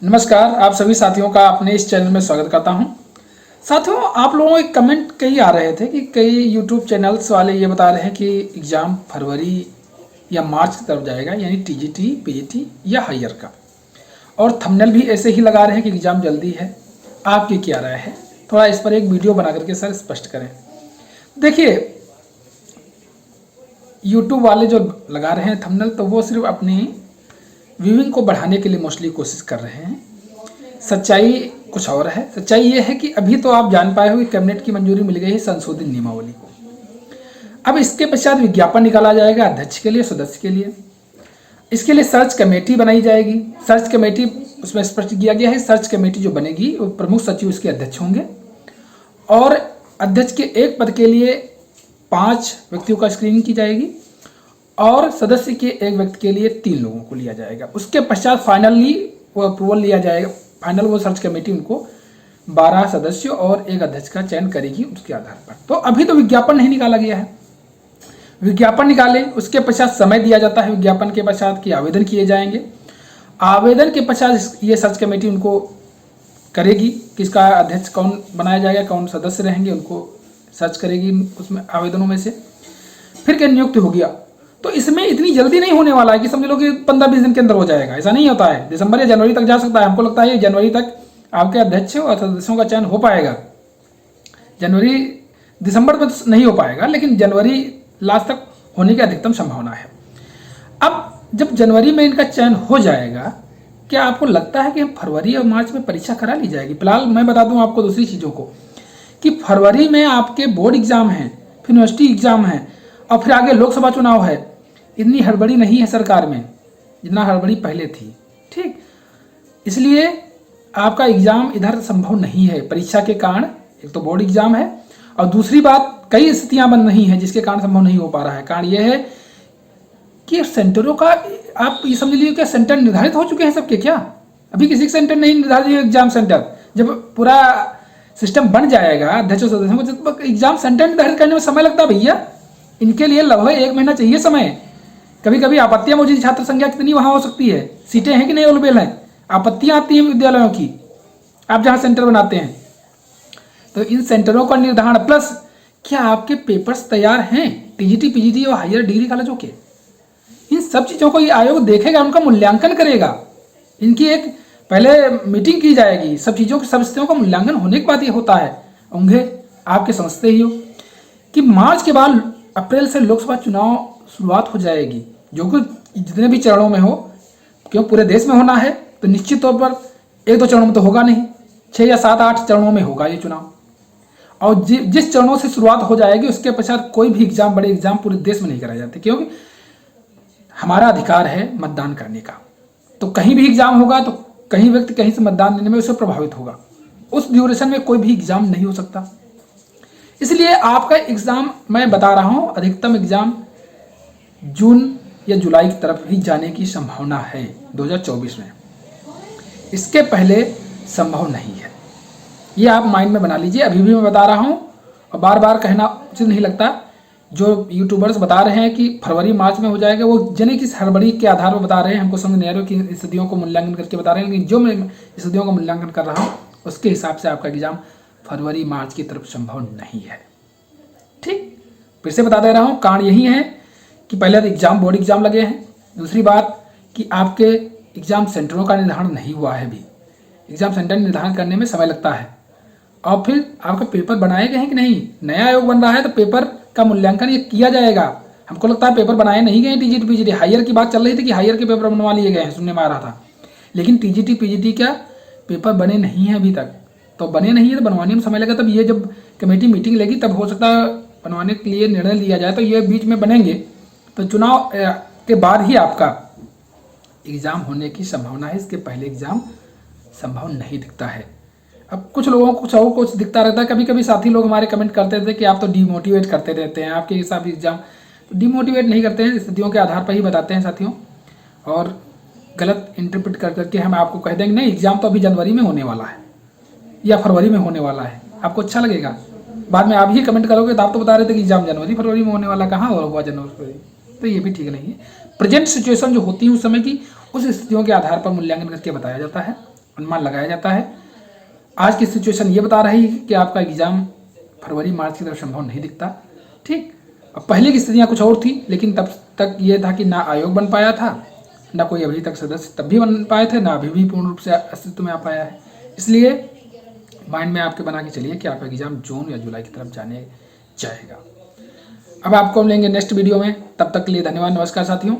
नमस्कार, आप सभी साथियों का अपने इस चैनल में स्वागत करता हूं। साथियों, आप लोगों के कमेंट कई आ रहे थे कि कई यूट्यूब चैनल्स वाले ये बता रहे हैं कि एग्ज़ाम फरवरी या मार्च की तरफ जाएगा, यानी टीजीटी, पीजीटी या हायर का। और थंबनेल भी ऐसे ही लगा रहे हैं कि एग्ज़ाम जल्दी है। आपकी क्या राय है? थोड़ा इस पर एक वीडियो बना करके सर स्पष्ट करें। देखिए, यूट्यूब वाले जो लगा रहे हैं थंबनेल, तो वो सिर्फ अपनी व्यूइंग को बढ़ाने के लिए मोस्टली कोशिश कर रहे हैं। सच्चाई कुछ और है। सच्चाई ये है कि अभी तो आप जान पाए हो कि कैबिनेट की मंजूरी मिल गई है संशोधित नियमावली को। अब इसके पश्चात विज्ञापन निकाला जाएगा अध्यक्ष के लिए, सदस्य के लिए। इसके लिए सर्च कमेटी बनाई जाएगी। सर्च कमेटी, उसमें स्पष्ट किया गया है, सर्च कमेटी जो बनेगी वो प्रमुख सचिव उसके अध्यक्ष होंगे और अध्यक्ष के एक पद के लिए 5 व्यक्तियों का स्क्रीनिंग की जाएगी और सदस्य के एक व्यक्ति के लिए 3 लोगों को लिया जाएगा। उसके पश्चात फाइनली वो अप्रूवल लिया जाएगा। फाइनल वो सर्च कमेटी उनको 12 सदस्यों और एक अध्यक्ष का चयन करेगी उसके आधार पर। तो अभी तो विज्ञापन नहीं निकाला गया है। विज्ञापन निकाले, उसके पश्चात समय दिया जाता है विज्ञापन के पश्चात कि आवेदन किए जाएंगे। आवेदन के पश्चात ये सर्च कमेटी उनको करेगी कि इसका अध्यक्ष कौन बनाया जाएगा, कौन सदस्य रहेंगे, उनको सर्च करेगी उसमें आवेदनों में से। फिर क्या नियुक्त हो गया। तो इसमें इतनी जल्दी नहीं होने वाला है कि समझ लो कि 15-20 दिन के अंदर हो जाएगा। ऐसा नहीं होता है। दिसंबर या जनवरी तक जा सकता है। हमको लगता है ये जनवरी तक आपके अध्यक्ष और सदस्यों का चयन हो पाएगा। जनवरी दिसंबर में नहीं हो पाएगा, लेकिन जनवरी लास्ट तक होने की अधिकतम संभावना है। अब जब जनवरी में इनका चयन हो जाएगा, क्या आपको लगता है कि फरवरी और मार्च में परीक्षा करा ली जाएगी? फिलहाल मैं बता दूं आपको दूसरी चीज़ों को कि फरवरी में आपके बोर्ड एग्जाम हैं, फिर यूनिवर्सिटी एग्जाम है और फिर आगे लोकसभा चुनाव है। इतनी हड़बड़ी नहीं है सरकार में जितना हड़बड़ी पहले थी। ठीक, इसलिए आपका एग्जाम इधर संभव नहीं है परीक्षा के कारण। एक तो बोर्ड एग्जाम है और दूसरी बात कई स्थितियां बन रही हैं जिसके कारण संभव नहीं हो पा रहा है। कारण यह है कि सेंटरों का, आप ये समझ लीजिए, क्या सेंटर निर्धारित हो चुके हैं सबके? क्या अभी किसी सेंटर नहीं निर्धारित है एग्जाम सेंटर? जब पूरा सिस्टम बन जाएगा अध्यक्ष सदस्यों को, जब एग्जाम सेंटर निर्धारित करने में समय लगता है भैया, इनके लिए लगभग 1 महीना चाहिए समय। कभी कभी आपत्तियां मौजूद, छात्र संख्या कितनी वहां हो सकती है, सीटें हैं कि नहीं अवेलेबल हैं, आपत्तियां आती हैं विद्यालयों की, आप जहां सेंटर बनाते हैं। तो इन सेंटरों का निर्धारण प्लस क्या आपके पेपर्स तैयार हैं टीजीटी, पीजीटी और हायर डिग्री कॉलेजों के, इन सब चीजों को ये आयोग देखेगा, उनका मूल्यांकन करेगा। इनकी एक पहले मीटिंग की जाएगी, सब चीजों की, सब स्थितियों का मूल्यांकन होने के बाद ये होता है। होंगे आपके समझते ही हो कि मार्च के बाद अप्रैल से लोकसभा चुनाव शुरुआत हो जाएगी, जो कि जितने भी चरणों में हो, क्यों पूरे देश में होना है तो निश्चित तौर पर 1-2 चरणों में तो होगा नहीं, 6 या 7-8 चरणों में होगा ये चुनाव। और जिस चरणों से शुरुआत हो जाएगी उसके पश्चात कोई भी एग्जाम, बड़े एग्जाम पूरे देश में नहीं कराए जाते, क्योंकि हमारा अधिकार है मतदान करने का। तो कहीं भी एग्जाम होगा तो कहीं व्यक्ति कहीं से मतदान देने में उससे प्रभावित होगा। उस ड्यूरेशन में कोई भी एग्जाम नहीं हो सकता। इसलिए आपका एग्जाम, मैं बता रहा हूं, अधिकतम एग्जाम जून या जुलाई की तरफ ही जाने की संभावना है 2024 में। इसके पहले संभव नहीं है। ये आप माइंड में बना लीजिए। अभी भी मैं बता रहा हूं और बार बार कहना उचित नहीं लगता। जो यूट्यूबर्स बता रहे हैं कि फरवरी मार्च में हो जाएगा, वो जने किस हड़बड़ी के आधार पर बता रहे हैं, हमको समझ नहीं आ रहा कि स्थितियों को मूल्यांकन करके बता रहे हैं। लेकिन जो मैं स्थितियों का मूल्यांकन कर रहा हूँ उसके हिसाब से आपका एग्जाम फरवरी मार्च की तरफ संभव नहीं है। ठीक, फिर से बता दे रहा हूँ, कारण यही है कि पहले तो एग्जाम, बोर्ड एग्जाम लगे हैं। दूसरी बात कि आपके एग्जाम सेंटरों का निर्धारण नहीं हुआ है अभी। एग्जाम सेंटर निर्धारण करने में समय लगता है। और फिर आपका पेपर बनाए गए हैं कि नहीं, नया आयोग बन रहा है तो पेपर का मूल्यांकन ये किया जाएगा। हमको लगता है पेपर बनाए नहीं गए टीजीटी, पीजीटी। हायर की बात चल रही थी कि हायर के पेपर बनवा लिए गए हैं, सुनने में आ रहा था। लेकिन टीजीटी, पीजीटी क्या पेपर बने नहीं है अभी तक। तो बने नहीं है तो बनवाने में समय लगा। तब ये जब कमेटी मीटिंग लेगी तब हो सकता है बनवाने के लिए निर्णय लिया जाए, तो ये बीच में बनेंगे। तो चुनाव के बाद ही आपका एग्जाम होने की संभावना है। इसके पहले एग्जाम संभव नहीं दिखता है। अब कुछ लोगों को कुछ और कुछ दिखता रहता है। कभी कभी साथी लोग हमारे कमेंट करते थे कि आप तो डिमोटिवेट करते रहते हैं, आपके हिसाब एग्जाम। तो डिमोटिवेट नहीं करते हैं, स्थितियों के आधार पर ही बताते हैं साथियों। और गलत इंटरप्रेट कर करके हम आपको कह देंगे नहीं एग्जाम तो अभी जनवरी में होने वाला है या फरवरी में होने वाला है, आपको अच्छा लगेगा। बाद में आप ही कमेंट करोगे तो आप तो बता रहे थे कि एग्जाम जनवरी फरवरी में होने वाला, कहाँ और हुआ जनवरी फरवरी। तो ये भी ठीक नहीं है। प्रेजेंट सिचुएशन जो होती है उस समय की, उस स्थितियों के आधार पर मूल्यांकन करके बताया जाता है। अनुमान लगाया जाता है। आज की सिचुएशन ये बता रही है कि आपका एग्ज़ाम फरवरी मार्च की तरफ संभव नहीं दिखता। ठीक, अब पहले की स्थितियाँ कुछ और थी, लेकिन तब तक ये था कि ना आयोग बन पाया था, ना कोई अभी तक सदस्य तब भी बन पाए थे, ना अभी भी पूर्ण रूप से अस्तित्व में आ पाया है। इसलिए माइंड में आपके बना के चलिए कि आपका एग्ज़ाम जून या जुलाई की तरफ जाने जाएगा। अब आपको हम लेंगे नेक्स्ट वीडियो में, तब तक के लिए धन्यवाद, नमस्कार साथियों।